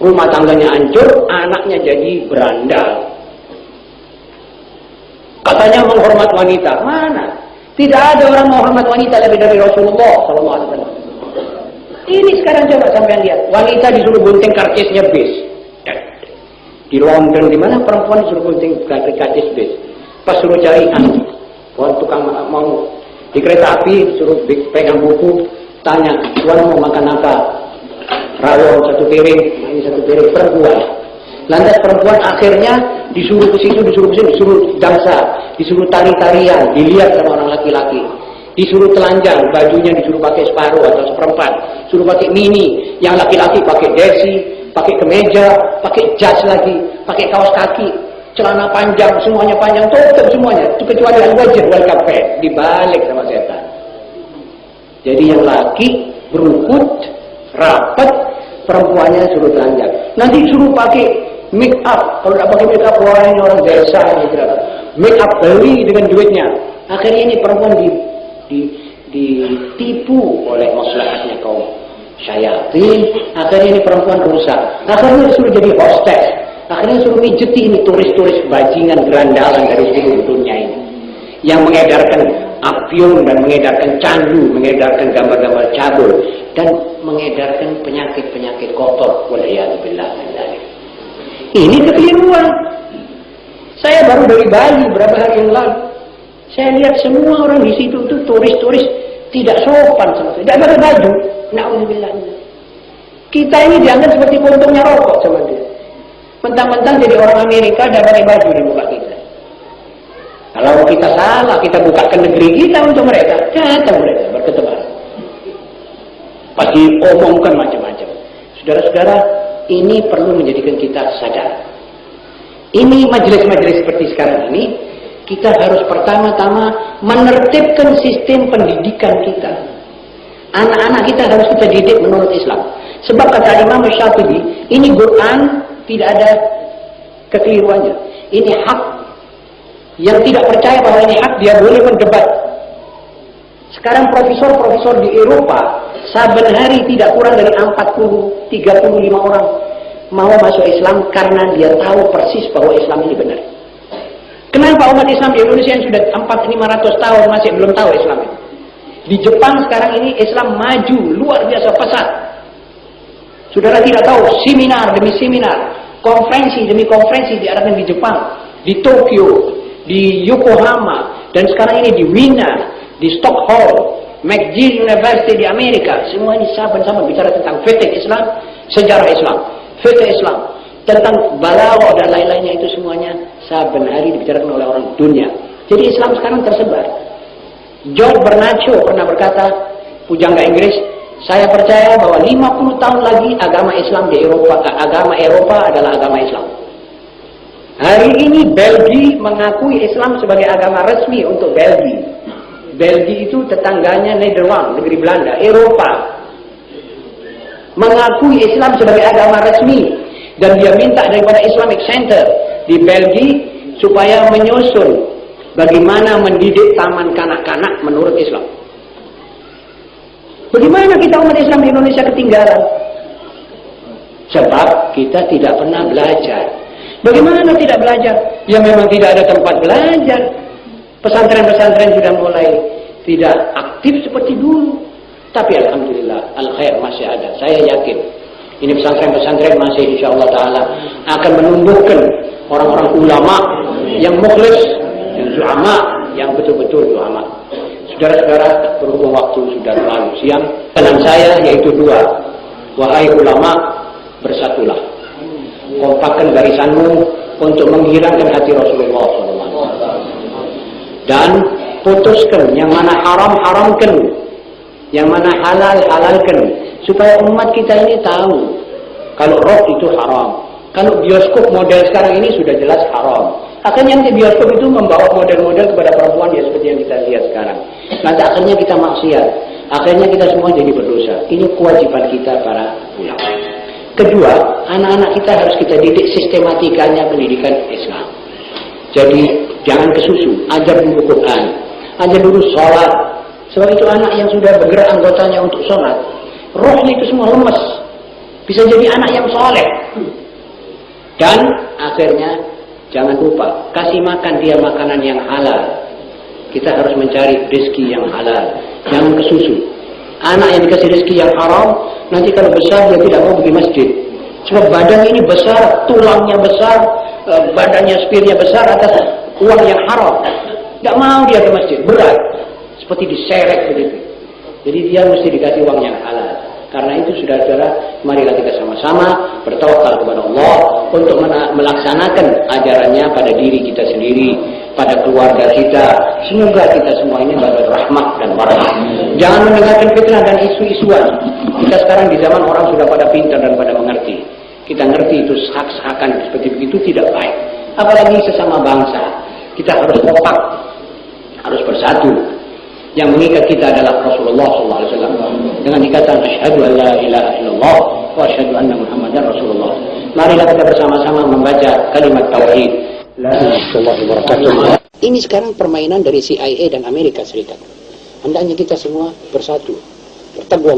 rumah tangganya hancur, anaknya jadi berandal. Katanya menghormat wanita, mana? Tidak ada orang menghormat wanita lebih dari Rasulullah SAW. Ini sekarang coba sampai lihat, wanita disuruh gunting karcisnya bis. Di London di mana perempuan disuruh gunting karcis bis. Pas suruh cari tukang mau di kereta api disuruh pegang buku, tanya, tuan mau makan apa? Rawon satu piring, ini satu piring, perempuan. Lantas perempuan akhirnya disuruh ke situ, disuruh ke sini, disuruh dansa, disuruh tari-tarian, dilihat sama orang laki-laki. Disuruh telanjang, bajunya disuruh pakai separuh atau seperempat, suruh pakai mini, yang laki-laki pakai jersey, pakai kemeja, pakai jas lagi, pakai kaos kaki, celana panjang, semuanya panjang, tutup semuanya, itu kecuali al-wajh wal kafain, dibalik sama setan. Jadi yang laki berukut, rapat, perempuannya suruh telanjang. Nanti suruh pakai make up, kalau tidak pakai make up, wah ini orang desa, gitu. Make up beli dengan duitnya. Akhirnya ini perempuan ditipu oleh maslahatnya kaum syayatin. Akhirnya ini perempuan rusak. Akhirnya disuruh jadi hostess. Akhirnya suruh mijeti ini turis-turis bajingan gerandalan dari seluruh dunia ini, yang mengedarkan apium dan mengedarkan candu, mengedarkan gambar-gambar cabul dan mengedarkan penyakit-penyakit kotor. Waliyadzubillah. Ini kekeliruan. Saya baru dari Bali berapa hari yang lalu. Saya lihat semua orang di situ itu turis-turis tidak sopan sama sekali, tidak pakai baju. Na'udzubillah. Kita ini dianggap seperti puntungnya rokok sama dia. Mentang-mentang jadi orang Amerika tidak pakai baju di muka kita. Kalau kita salah, kita bukakan negeri kita untuk mereka, datang mereka berketebaran. Pasti omongkan macam-macam. Saudara-saudara, ini perlu menjadikan kita sadar. Ini majelis-majelis seperti sekarang ini, kita harus pertama-tama menertibkan sistem pendidikan kita. Anak-anak kita harus kita didik menurut Islam. Sebab kata Imam Syafi'i, ini Quran tidak ada kekeliruannya. Ini hak. Yang tidak percaya bahwa ini hak, dia boleh mendebat. Sekarang profesor-profesor di Eropa, saben hari tidak kurang dari 40-35 orang mau masuk Islam karena dia tahu persis bahwa Islam ini benar. Kenapa umat Islam di Indonesia yang sudah 400-500 tahun masih belum tahu Islam ini? Di Jepang sekarang ini Islam maju luar biasa pesat. Saudara tidak tahu, seminar demi seminar, konferensi demi konferensi diadakan di Jepang, di Tokyo, di Yokohama, dan sekarang ini di Wina, di Stockholm, McGill University di Amerika. Semua ini sama-sama bicara tentang fikih Islam, sejarah Islam, fikih Islam, tentang balaghah dan lain-lainnya. Itu semuanya saben hari dibicarakan oleh orang dunia. Jadi Islam sekarang tersebar. George Bernaccio pernah berkata, pujangga Inggris, saya percaya bahwa 50 tahun lagi agama Islam di Eropa, agama Eropa adalah agama Islam. Hari ini Belgia mengakui Islam sebagai agama resmi untuk Belgia. Belgia itu tetangganya Nederland, negeri Belanda. Eropa mengakui Islam sebagai agama resmi, dan dia minta daripada Islamic Center di Belgia supaya menyusun bagaimana mendidik taman kanak-kanak menurut Islam. Bagaimana kita umat Islam di Indonesia ketinggalan? Sebab kita tidak pernah belajar. Bagaimana tidak belajar? Ya memang tidak ada tempat belajar. Pesantren-pesantren sudah mulai tidak aktif seperti dulu. Tapi alhamdulillah, al-khair masih ada. Saya yakin ini pesantren-pesantren masih insyaallah ta'ala akan menumbuhkan orang-orang ulama yang mukhlis, yang zu'ama, yang betul-betul zu'ama. Saudara-saudara, berhubung waktu sudah terlalu siang, pesan saya yaitu dua. Wahai ulama, bersatulah. Kompakkan barisanmu untuk menghilangkan hati Rasulullah SAW. Dan putuskan yang mana haram, haramkan. Yang mana halal, halalkan. Supaya umat kita ini tahu kalau rock itu haram. Kalau bioskop model sekarang ini sudah jelas haram. Akhirnya nanti bioskop itu membawa model-model kepada perempuan ya seperti yang kita lihat sekarang. Nanti akhirnya kita maksiat. Akhirnya kita semua jadi berdosa. Ini kewajiban kita para ulama. Kedua, anak-anak kita harus kita didik sistematikanya pendidikan Islam. Jadi jangan kesusu, ajar dulu Quran, ajar dulu sholat. Sebab itu anak yang sudah bergerak anggotanya untuk sholat, rohnya itu semua lemes. bisa jadi anak yang soleh. Dan akhirnya jangan lupa kasih makan dia makanan yang halal. Kita harus mencari rezeki yang halal, jangan kesusu. Anak yang dikasih rezeki yang haram, nanti kalau besar dia tidak mau pergi masjid. Sebab badan ini besar, tulangnya besar, badannya spirnya besar atas uang yang haram. Tidak mau dia ke masjid, berat. Seperti diseret begitu. Jadi dia mesti dikasih uang yang halal. Karena itu saudara-saudara, marilah kita sama-sama bertawakal kepada Allah untuk melaksanakan ajarannya pada diri kita sendiri, pada keluarga kita. Semoga kita semua ini mendapat rahmat dan barakah. Jangan mendengarkan fitnah dan isu-isuan. Kita sekarang di zaman orang sudah pada pintar dan pada mengerti. Kita ngerti itu hak-hakan seperti begitu tidak baik. Apalagi sesama bangsa. Kita harus kompak, harus bersatu. Yang mengikat kita adalah Rasulullah SAW dengan ikatan asyhadu an la ilaha illallah wa asyhadu anna Muhammadar Rasulullah. Marilah kita bersama-sama membaca kalimat tauhid. La ilaha illallah. Ini sekarang permainan dari CIA dan Amerika Serikat. Hendaknya kita semua bersatu, bertakwa Allah.